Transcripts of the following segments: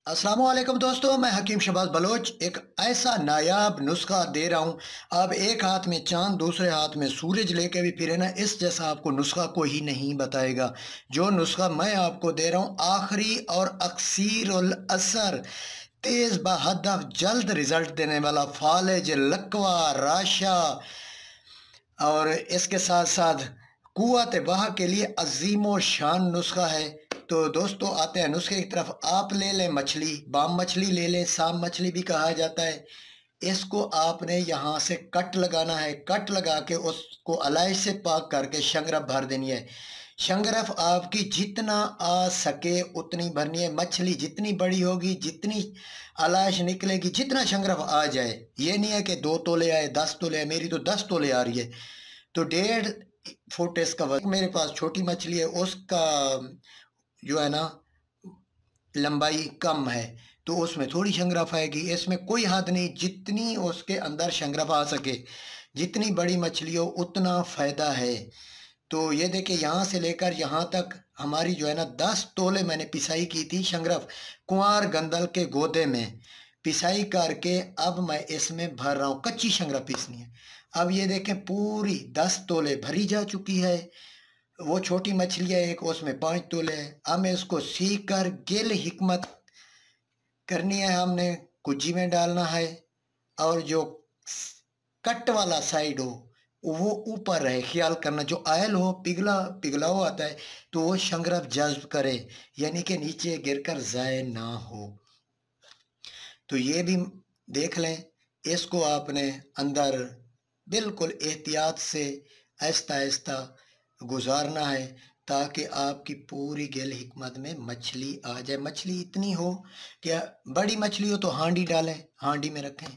अस्सलाम वालेकुम दोस्तों, मैं हकीम शहबाज बलोच एक ऐसा नायाब नुस्खा दे रहा हूँ। आप एक हाथ में चांद दूसरे हाथ में सूरज लेके भी फिरे ना, इस जैसा आपको नुस्खा कोई नहीं बताएगा। जो नुस्खा मैं आपको दे रहा हूँ आखिरी और अक्सीर उल असर, तेज़ बहदफ जल्द रिजल्ट देने वाला, फालिज लकवा राशा और इसके साथ साथ कुव्वत बहा के लिए अजीमो शान नुस्खा है। तो दोस्तों आते हैं नुस्खे की तरफ। आप ले लें मछली, बाम मछली ले लें, साम मछली भी कहा जाता है। इसको आपने यहाँ से कट लगाना है। कट लगा के उसको अलाइश से पाक करके शंगरफ भर देनी है। शंगरफ आपकी जितना आ सके उतनी भरनी है। मछली जितनी बड़ी होगी, जितनी अलाइश निकलेगी, जितना शंगरफ आ जाए। ये नहीं है कि 2 तोले आए, 10 तोले आए। मेरी तो 10 तोले आ रही है, तो 1.5 फुट इसका वजन। मेरे पास छोटी मछली है, उसका जो है ना लंबाई कम है, तो उसमें थोड़ी शंगरफ आएगी। इसमें कोई हद नहीं, जितनी उसके अंदर शंगरफ आ सके। जितनी बड़ी मछली हो उतना फ़ायदा है। तो ये देखिए, यहाँ से लेकर यहाँ तक हमारी जो है ना 10 तोले मैंने पिसाई की थी शंगरफ, कुंवार गंदल के गोदे में पिसाई करके। अब मैं इसमें भर रहा हूँ, कच्ची शंगरफ पीसनी है। अब ये देखें पूरी 10 तोले भरी जा चुकी है। वो छोटी मछली है एक, उसमें 5 तोले है। अब मैं इसको सीख कर गिल हिकमत करनी है, हमने कुजी में डालना है। और जो कट वाला साइड हो वो ऊपर रहे, ख्याल करना। जो आयल हो पिघला पिघला हुआ आता है, तो वो शंगरफ जज्ब करे, यानी कि नीचे गिरकर ज़ाय ना हो। तो ये भी देख लें। इसको आपने अंदर बिल्कुल एहतियात से आहिस्ता आहिस्ता गुजारना है, ताकि आपकी पूरी गिल हिकमत में मछली आ जाए। मछली इतनी हो कि बड़ी मछली हो तो हांडी डालें, हांडी में रखें।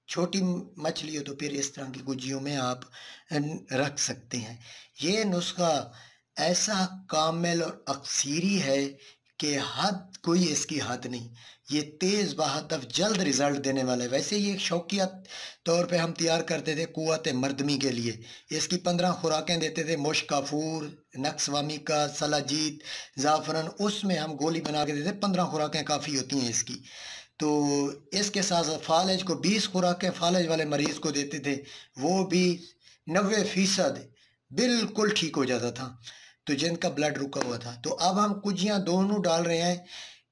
छोटी मछली हो तो फिर इस तरह की गुजियों में आप रख सकते हैं। ये नुस्खा ऐसा कामिल और अक्सीरी है कि हद, कोई इसकी हद नहीं। ये तेज़ बहदफ जल्द रिज़ल्ट देने वाला है। वैसे ये शौकिया तौर पे हम तैयार करते थे कुव्वत मर्दमी के लिए। इसकी 15 खुराकें देते थे, मुश्क काफूर, नक्सवामी का, सलाजीत, ज़ाफ़रन, उसमें हम गोली बना के देते। 15 खुराकें काफ़ी होती हैं इसकी। तो इसके साथ साथ फालिज को 20 खुराकें फालिज वाले मरीज़ को देते थे, वो भी 90% बिल्कुल ठीक हो जाता था, तो जिनका ब्लड रुका हुआ था। तो अब हम कुजियाँ दोनों डाल रहे हैं।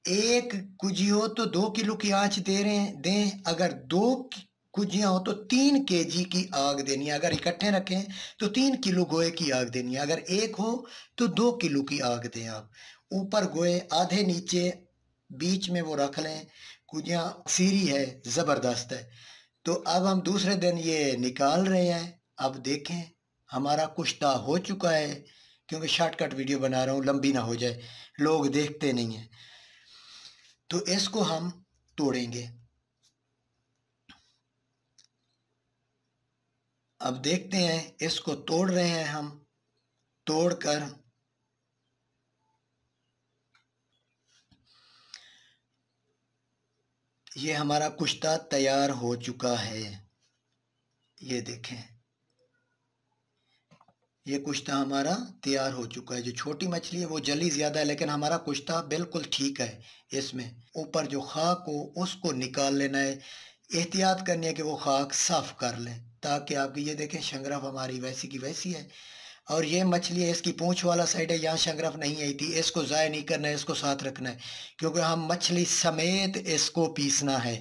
एक कुजी हो तो 2 किलो की आंच दे रहे हैं दें। अगर 2 कुजियाँ हो तो 3 केजी की आग देनी है। अगर इकट्ठे रखें तो 3 किलो गोए की आग देनी है। अगर एक हो तो 2 किलो की आग दें आप। ऊपर गोए आधे, नीचे, बीच में वो रख लें। कुजियाँ सीरी है, ज़बरदस्त है। तो अब हम दूसरे दिन ये निकाल रहे हैं। अब देखें हमारा कुश्ता हो चुका है, क्योंकि शॉर्टकट वीडियो बना रहा हूँ, लंबी ना हो जाए, लोग देखते नहीं हैं। तो इसको हम तोड़ेंगे। अब देखते हैं, इसको तोड़ रहे हैं हम। तोड़कर ये हमारा कुश्ता तैयार हो चुका है। ये देखें, ये कुश्ता हमारा तैयार हो चुका है। जो छोटी मछली है वो जली ज़्यादा है, लेकिन हमारा कुश्ता बिल्कुल ठीक है। इसमें ऊपर जो खाक हो उसको निकाल लेना है। एहतियात करनी है कि वो खाक साफ़ कर लें, ताकि आपकी, ये देखें शंगरफ हमारी वैसी की वैसी है। और ये मछली है, इसकी पूंछ वाला साइड है, यहाँ शंगरफ नहीं आई थी। इसको ज़ाय नहीं करना है, इसको साथ रखना है, क्योंकि हम मछली समेत इसको पीसना है।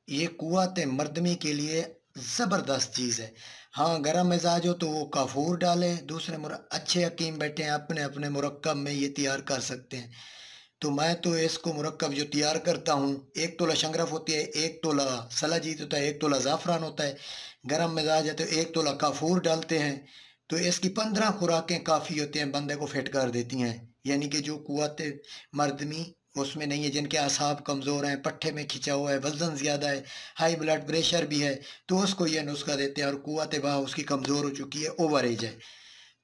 ये कुव्वत मर्दमी के लिए ज़बरदस्त चीज़ है। हाँ, गरम मिजाज हो तो वो काफूर डालें। दूसरे अच्छे हकीम बैठे हैं, अपने अपने मुरक्कब में ये तैयार कर सकते हैं। तो मैं तो इसको मुरक्कब जो तैयार करता हूँ, 1 तोला शंगरफ होती है, 1 तोला सलाजीत होता है, 1 तोला ज़ाफ़रान होता है। गरम मिजाज है तो 1 तोला काफूर डालते हैं। तो इसकी 15 खुराकें काफ़ी होती हैं, बंदे को फिट कर देती हैं। यानी कि जो कुव्वत मर्दमी उसमें नहीं है, जिनके असाब कमज़ोर हैं, पट्ठे में खिंचा हुआ है, वज़न ज़्यादा है, हाई ब्लड प्रेशर भी है, तो उसको ये नुस्खा देते हैं। और कुव्वत बहा उसकी कमज़ोर हो चुकी है, ओवर एज है,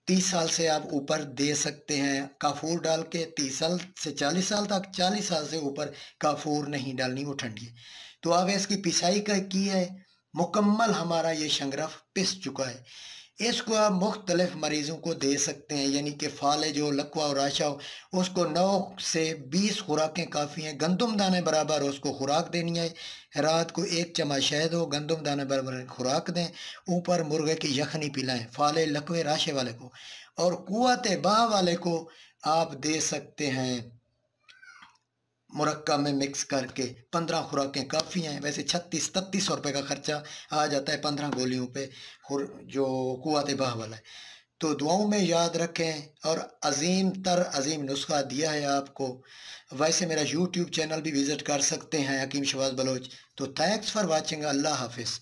30 साल से आप ऊपर दे सकते हैं काफूर डाल के। 30 साल से 40 साल तक, 40 साल से ऊपर काफूर नहीं डालनी, वो ठंडी है। तो अब इसकी पिसाई का की है मुकम्मल, हमारा ये शंगरफ पिस चुका है। इसको आप मुख्तलिफ मरीज़ों को दे सकते हैं, यानी कि फाले जो लकवा और आशा हो, उसको 9 से 20 खुराकें काफ़ी हैं। गंदम दाने बराबर उसको खुराक देनी है। रात को 1 चम्मच शहद हो, गंदम दाने बराबर खुराक दें। ऊपर मुर्गे की यखनी पिलाएं, फाले लकवे राशे वाले को। और कुव्वत बाह वाले को आप दे सकते हैं मुरक्का में मिक्स करके। 15 खुराकें काफ़ी हैं। वैसे 36-33 सौ रुपये का खर्चा आ जाता है 15 गोलियों पे, जो कुव्वत बाह वाला है। तो दुआओं में याद रखें। और अज़ीम तर अज़ीम नुस्खा दिया है आपको। वैसे मेरा यूट्यूब चैनल भी विज़िट कर सकते हैं, हकीम शहबाज बलोच। तो थैंक्स फॉर वाचिंग। अल्लाह हाफिज़।